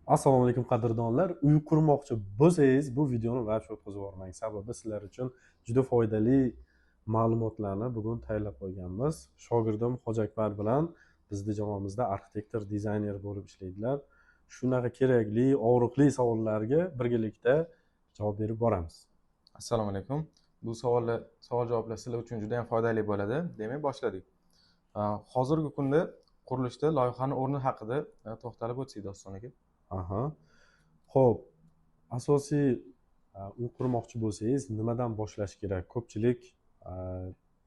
Assalomu alaykum qadrdonlar. Uy qurmoqchi bo'lsangiz, bu videoni vaqt o'tkazib yubormang. Sababi sizlar uchun juda foydali ma'lumotlarni bugun tayyorlab qo'yganmiz. Shogirdim Xo'jakbar bilan bizning jamoamizda arxitektor, dizayner bo'lib ishlaydilar. Shunaqa kerakli, og'riqli savollarga birgalikda javob berib boramiz. Assalomu alaykum. Bu savol javoblar sizlar uchun juda ham foydali bo'ladi. Demak, boshladik. Hozirgi kunda qurilishda loyihani o'rni haqida to'xtalib o'tsak, Doston aka. Xo'p, asosiy uy qurmoqchi bo'lsangiz nimadan boshlash kerak? Ko'pchilik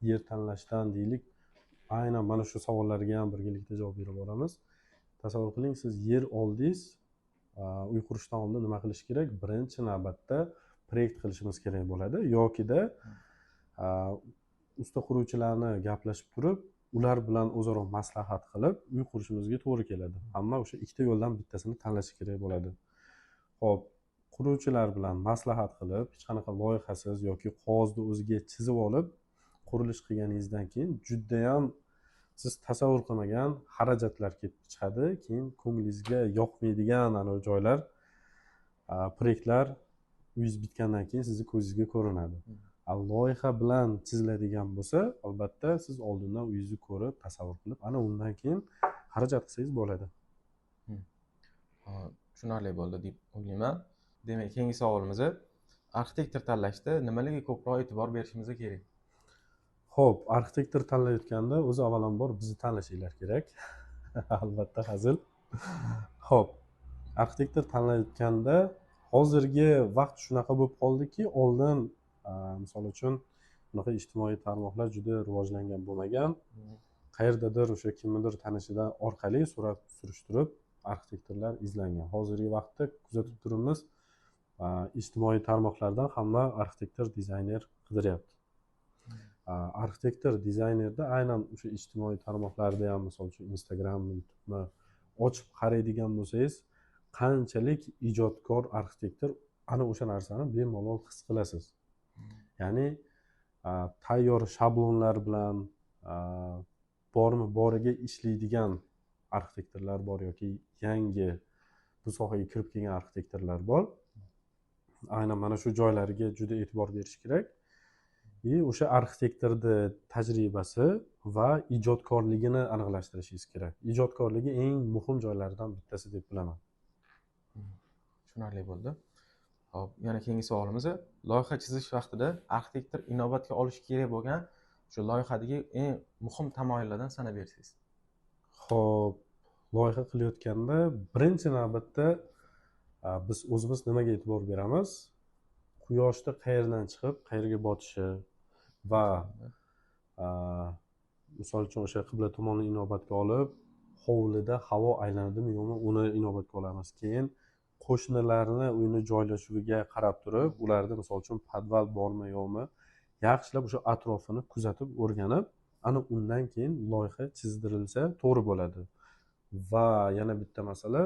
yer tanlashdan deylik, aynan mana shu savollarga ham birgalikda javob berib boramiz. Tasavvur qiling, siz yer oldingiz, uy qurishdan oldin nima qilish kerak? Birinchi navbatda proyekt qilishimiz kerak bo'ladi yokida usta quruvchilarni gaplashib turib, ular bilan o'zaro maslahat qilib uy qurishimizga to'g'ri keladi. Ammo o'sha ikkita yo'ldan bittasini tanlash kerak bo'ladi. Xo'p, quruvchilar bilan maslahat qilib, hech qanaqa loyihasiz yoki qog'ozni o'ziga chizib olib qurilish qilganingizdan keyin juda ham siz tasavvur qilmagan xarajatlar kelib chiqadi. Keyin ko'nglingizga yoqmaydigan ana joylar, proyektlar uyingiz bitgandan keyin sizni ko'zingizga ko'rinadi. Loyiha bilan chiziladigan bo'lsa, albatta siz oldindan uyingizni ko'rib, tasavvur qilib, ana undan keyin xarajat qilsangiz bo'ladi. Tushunarli bo'ldi deb o'ylayman. Demak, keyingi savolimiz arxitektor tanlashda nimalarga ko'proq e'tibor berishimiz kerak? Xo'p, arxitektor tanlayotganda o'zi avvalambor bizni tanlashinglar kerak. Albatta hazil. Xo'p, arxitektor tanlayotganda hozirgi vaqt shunaqa bo'lib qoldiki, oldin misol uchun bunaqa ijtimoiy tarmoqlar juda rivojlangan bo'lmagan. Qayerdadir o'sha kimnidir tanishidan orqali surat surishtirib arxitektorlar izlangan. Hozirgi vaqtda kuzatib turibmiz, ijtimoiy tarmoqlardan hamma arxitektor, dizayner qidiryapti. Arxitektor, dizaynerda aynan o'sha ijtimoiy tarmoqlarda ham, misol uchun Instagram, YouTube'ni ochib qaraydigan bo'lsangiz, qanchalik ijodkor arxitektor, ana o'sha narsani bemalol his qilasiz. Ya'ni tayyor shablonlar bilan bormi boriga ishlaydigan arxitektorlar bor yoki yangi bu sohaga kirib kelgan arxitektorlar bor. Aynan mana shu joylariga juda e'tibor berish kerak. O'sha arxitektorni tajribasi va ijodkorligini aniqlashtirishingiz kerak. Ijodkorligi eng muhim joylardan bittasi deb bilaman. Tushunarli bo'ldi. Hop, yana keyingi savolimiz loyiha chizish vaqtida arxitektor inobatga olish kerak bo'lgan shu loyihadagi eng muhim tamoyillardan sanab bersangiz. Xo'p, loyiha qilayotganda birinchi navbatda biz o'zimiz nimaga e'tibor beramiz? Quyoshni qayerdan chiqib, qayerga botishi va misol uchun o'sha qibla tomonni inobatga olib, hovlida havo aylanadimi yo'qmi, uni inobatga olamiz. Keyin qo'shnilarni uyni joylashuviga qarab turib, ularda misol uchun podval bormi yo'qmi, yaxshilab o'sha atrofini kuzatib, o'rganib, ana undan keyin loyiha chizdirilsa to'g'ri bo'ladi. Va yana bitta masala,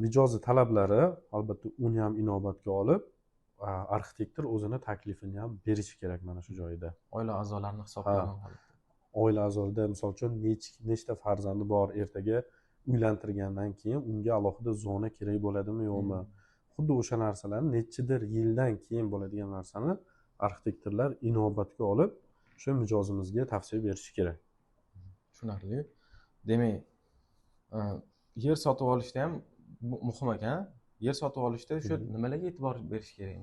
mijozi talablari, albatta uni ham inobatga olib, arxitektor o'zini taklifini ham berishi kerak mana shu joyda. Oila a'zolarini hisoblagan holatda. Oila a'zolarida misol uchun nechta farzandi bor, ertaga uylantirgandan keyin unga alohida zona kerak bo'ladimi yo'qmi? Xuddi o'sha narsalarni nechidir yildan keyin bo'ladigan narsani arxitektorlar inobatga olib, shu mijozimizga tavsiya berishi kerak. Tushunarli. Demak, yer sotib olishda ham muhim ekan. Yer sotib olishda shu nimalarga e'tibor berish kerak?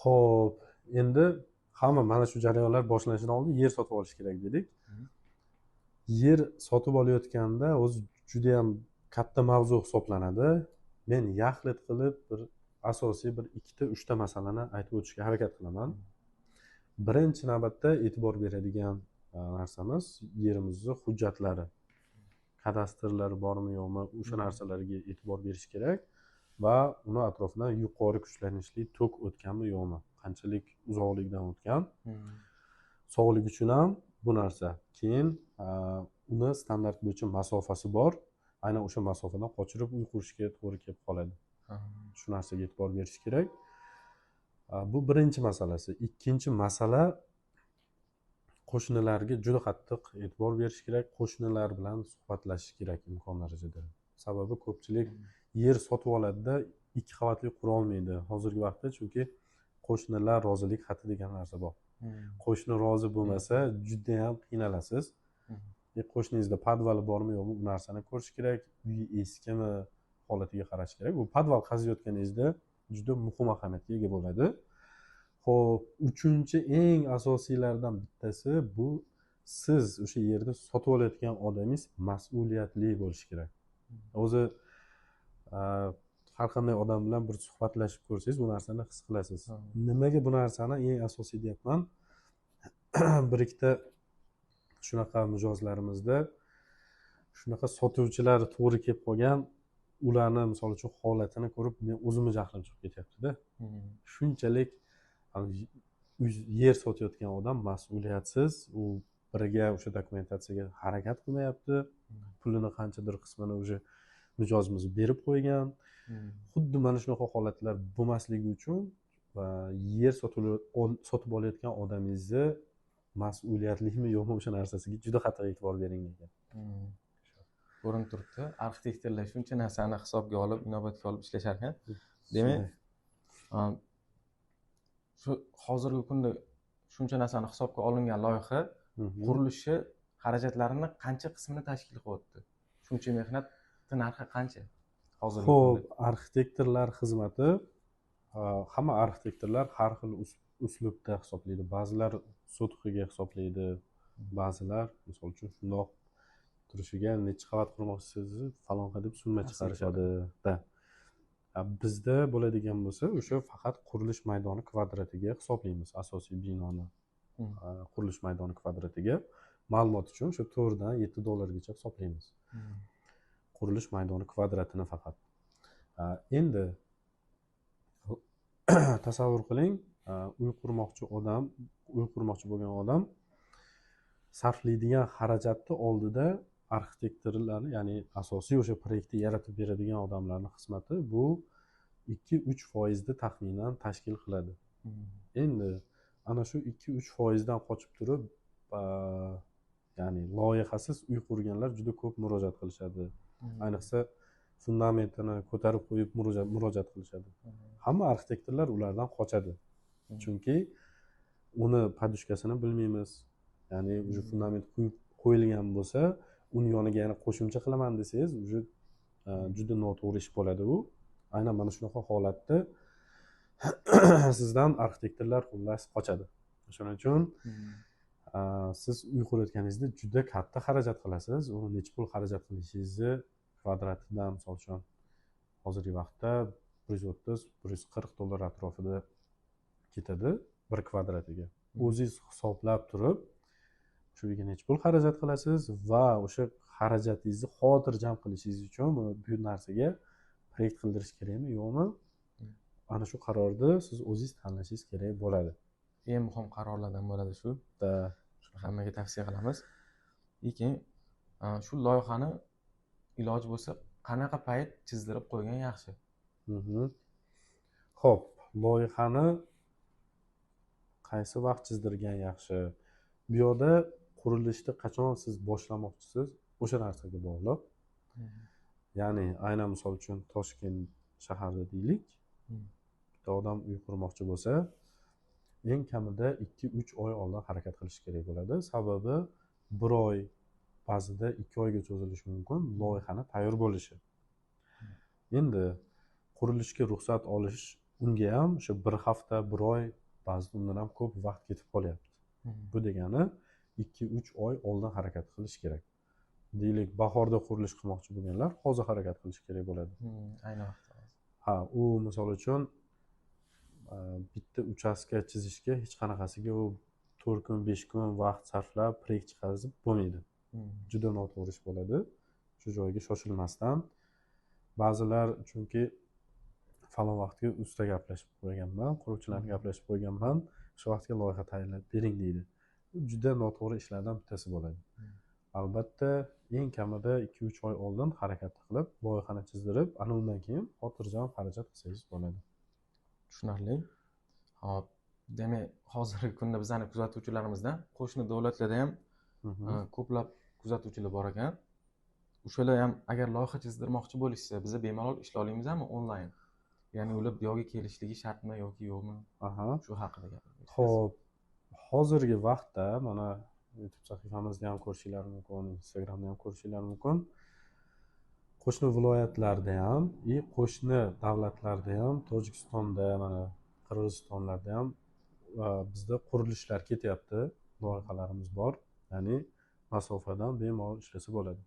Xo'p, endi hamma mana shu jarayonlar boshlanishidan oldin yer sotib olish kerak dedik. Yer sotib olayotganda o'zi juda ham katta mavzu hisoblanadi. Men yaxlit qilib bir asosiy bir ikkita, uchta masalani aytib o'tishga harakat qilaman. Birinchi navbatda e'tibor beradigan narsamiz yerimizning hujjatlari. Kadastrlari bormi yo'qmi, o'sha narsalarga e'tibor berish kerak va uni atrofidan yuqori kuchlanishli tok o'tganmi yo'qmi, qanchalik uzoqlikdan o'tgan. Sog'lik uchun ham bu narsa. Keyin uni standart bo'yicha masofasi bor. Aynan o'sha masofadan qochirib uy qurishga to'g'ri kelib qoladi. Shu narsaga e'tibor berish kerak. Bu birinchi masalasi. Ikkinchi masala, qo'shnilarga juda qattiq e'tibor berish kerak. Qo'shnilar bilan suhbatlashish kerak imkon darajada. Sababi ko'pchilik yer sotib oladida 2 qavatli qura olmaydi hozirgi vaqtda, chunki qo'shnilar rozilik xati degan narsa bor. Qo'shni rozi bo'lmasa juda ham qiynalasiz. Qo'shningizda podvali bormi yo'qmi, bu narsani ko'rish kerak. Uyi eskimi holatiga qarash kerak. Bu podval qaziyotganingizda juda muhim ahamiyatga ega bo'ladi. Xo'p, uchinchi eng asosiylardan bittasi bu siz o'sha yerda sotib olayotgan odamingiz mas'uliyatli bo'lishi kerak. O'zi har qanday odam bilan bir suhbatlashib ko'rsangiz bu narsani his qilasiz. Nimaga bu narsani eng asosiy deyapman? Bir ikkita shunaqa mijozlarimizda shunaqa sotuvchilar to'g'ri kelib qolgan, ularni misol uchun holatini ko'rib men o'zimni jahlim chiqib ketyapti-da. Shunchalik yer sotayotgan odam mas'uliyatsiz, u biriga o'sha dokumentatsiyaga harakat qilmayapti, pulini qanchadir qismini o'sha mijozimiz berib qo'ygan. Xuddi mana shunaqa holatlar bo'lmasligi uchun yer sotib olayotgan odamingizni mas'uliyatlimi yo'qmi o'sha narsasiga juda qattiq e'tibor bering degan. Ko'rinib turibdi, arxitektorlar shuncha narsani hisobga olib, inobatga olib ishlashar ekan. Demak, shu hozirgi kunda shuncha narsani hisobga olingan loyiha qurilishi xarajatlarini qancha qismini tashkil qilyapti? Shuncha mehnatni narxi qancha? Hozirgi kunda. Xo'p, arxitektorlar xizmati, hamma arxitektorlar har xil uslubda hisoblaydi. Ba'zilar sotqiga hisoblaydi, ba'zilar misol uchun shundoq turishiga necha qavat qurmoqchisiz falonqa deb summa chiqarishadi-da. Bizda bo'ladigan bo'lsa, o'sha faqat qurilish maydoni kvadratiga hisoblaymiz, asosiy binoni qurilish maydoni kvadratiga. Ma'lumot uchun o'sha 4 dan 7 dollargacha hisoblaymiz. Qurilish maydoni kvadratini faqat. Endi tasavvur qiling, uy qurmoqchi bo'lgan odam sarflaydigan xarajatni oldida arxitektorlar, ya'ni asosiy o'sha proyektni yaratib beradigan odamlarning xizmati bu 2-3% taxminan tashkil qiladi. Endi ana shu 2-3% dan qochib turib, ya'ni loyihasiz uy qurganlar juda ko'p murojaat qilishadi. Ayniqsa fundamentini ko'tarib qo'yib murojaat qilishadi. Hamma arxitektorlar ulardan qochadi. Chunki uni podushkasini bilmaymiz. Ya'ni o'sha fundament qo'yilgan bo'lsa, uni yoniga yana qo'shimcha qilaman desangiz, o'sha juda noto'g'ri ish bo'ladi bu. Aynan mana shunaqa holatda sizdan arxitektorlar xullas qochadi. Shuning uchun siz uy qurayotganingizda juda katta xarajat qilasiz. U necha pul xarajat qilishingizni kvadratidan, misol uchun hozirgi vaqtda 130-140 dollar atrofida ketadi bir kvadratiga. O'zingiz hisoblab turib, shu yerga necha pul xarajat qilasiz va o'sha xarajatingizni xotirjam qilishingiz uchun bu narsaga proyekt qildirish kerakmi, yo'qmi? Ana shu qarorni siz o'zingiz tanlashingiz kerak bo'ladi. Eng muhim qarorlardan bo'ladi shu. Shuni hammaga tavsiya qilamiz. Lekin shu loyihani iloji bo'lsa qanaqa payt chizdirib qo'ygan yaxshi? Xo'p, loyihani qaysi vaqt chizdirgan yaxshi? Bu yerda qurilishni qachon siz boshlamoqchisiz, o'sha narsaga bog'liq. Ya'ni aynan misol uchun Toshkent shaharida deylik, bitta odam uy qurmoqchi bo'lsa, eng kamida 2-3 oy oldin harakat qilish kerak bo'ladi. Sababi 1 oy, ba'zida 2 oyga cho'zilishi mumkin loyihani tayyor bo'lishi. Endi qurilishga ruxsat olish unga ham o'sha 1 hafta, 1 oy, ba'zida undan ham ko'p vaqt ketib qolyapti. Bu degani 2-3 oy oldin harakat qilish kerak. Deylik, bahorda qurilish qilmoqchi bo'lganlar hozir harakat qilish kerak bo'ladi. Ayni vaqtda. U misol uchun bitta uchastka chizishga hech qanaqasiga u 4 kun, 5 kun vaqt sarflab proyekt chiqarib bo'lmaydi. Juda noto'g'ri ish bo'ladi. Shu joyga shoshilmasdan, ba'zilar chunki falon vaqtga usta gaplashib qo'yganman, quruvchilarni gaplashib qo'yganman, shu vaqtga loyiha tayyorlab bering deydi. Bu juda noto'g'ri ishlardan bittasi bo'ladi. Albatta, eng kamida 2-3 oy oldin harakat qilib, loyihani chizdirib, ana undan keyin xotirjam xarajat qilsangiz bo'ladi. Tushunarli. Hop, demak, hozirgi kunda bizning kuzatuvchilarimizdan qo'shni davlatlarda ham ko'plab kuzatuvchilar bor ekan. o'shalar ham agar loyiha chizdirmoqchi bo'lishsa biza bemalol ishlay olamizmi onlayn? Ya'ni ular bu yoqqa kelishligi shartmi yoki yo'qmi? Aha. Shu haqida gapiramiz. Xo'p, hozirgi vaqtda mana YouTube sahifamizda ham ko'rishingiz mumkin, Instagramda ham ko'rishingiz mumkin. Qo'shni viloyatlarda ham, qo'shni davlatlarda ham, Tojikistonda, mana Qirg'izistonlarda ham bizda qurilishlar ketyapti, loyihalarimiz bor. Ya'ni masofadan bemalol ishlasa bo'ladi.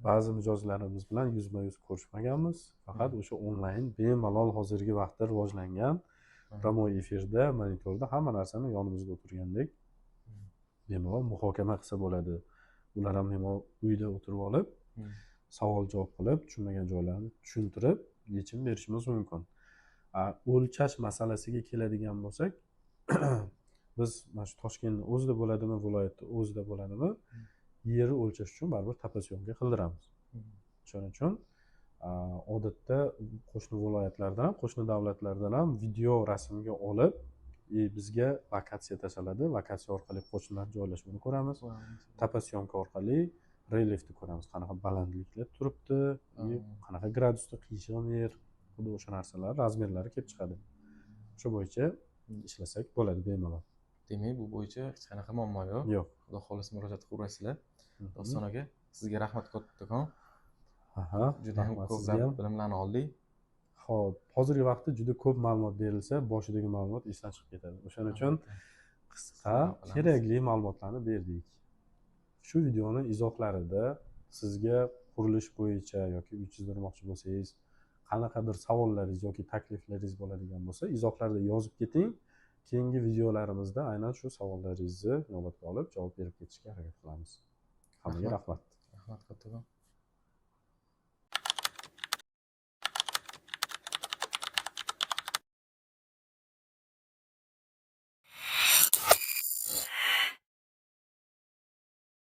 Ba'zi mijozlarimiz bilan yuzma-yuz ko'rishmaganmiz, faqat o'sha onlayn bemalol hozirgi vaqtda rivojlangan prямой efirda, monitorda hamma narsani yonimizda o'tirgandek bemalol muhokama qilsa bo'ladi. Ular ham bemalol uyda o'tirib olib, savol javob qilib, tushunmagan joylarni tushuntirib, yechim berishimiz mumkin. O'lchash masalasiga keladigan bo'lsak, biz mana shu Toshkentning o'zida bo'ladimi, viloyatda o'zida bo'ladimi, yerni o'lchash uchun baribir tapasiyonga qildiramiz. Shuning uchun odatda qo'shni viloyatlardan ham, qo'shni davlatlardan ham video rasmga olib, bizga lokatsiya tashlanadi. Lokatsiya orqali qo'shnilar joylashuvini ko'ramiz. Tapasyonka orqali relyefni ko'ramiz. Qanaqa balandlikda turibdi, qanaqa gradusda qiyshiq yer, xuddi o'sha narsalar razmerlari kelib chiqadi. Shu bo'yicha ishlasak bo'ladi bemalol. Demak, bu bo'yicha hech qanaqa muammo yo'q. Yo'q. Xudo xohlasa murojaat qilaverasizlar. Doston aka, sizga rahmat kattakon. Aha, Juda ham ko'p bilimlarni oldik. Xo'p, hozirgi vaqtda juda ko'p ma'lumot berilsa, boshidagi ma'lumot esdan chiqib ketadi. O'shaning uchun qisqa, kerakli ma'lumotlarni berdik. Shu videoni izohlarida sizga qurilish bo'yicha yoki uy chizdirmoqchi bo'lsangiz, qanaqadir savollaringiz yoki takliflaringiz bo'ladigan bo'lsa, izohlarda yozib keting. Keyingi videolarimizda aynan shu savollaringizni inobatga olib javob berib ketishga harakat qilamiz. Hammaga rahmat. Rahmat kattakon.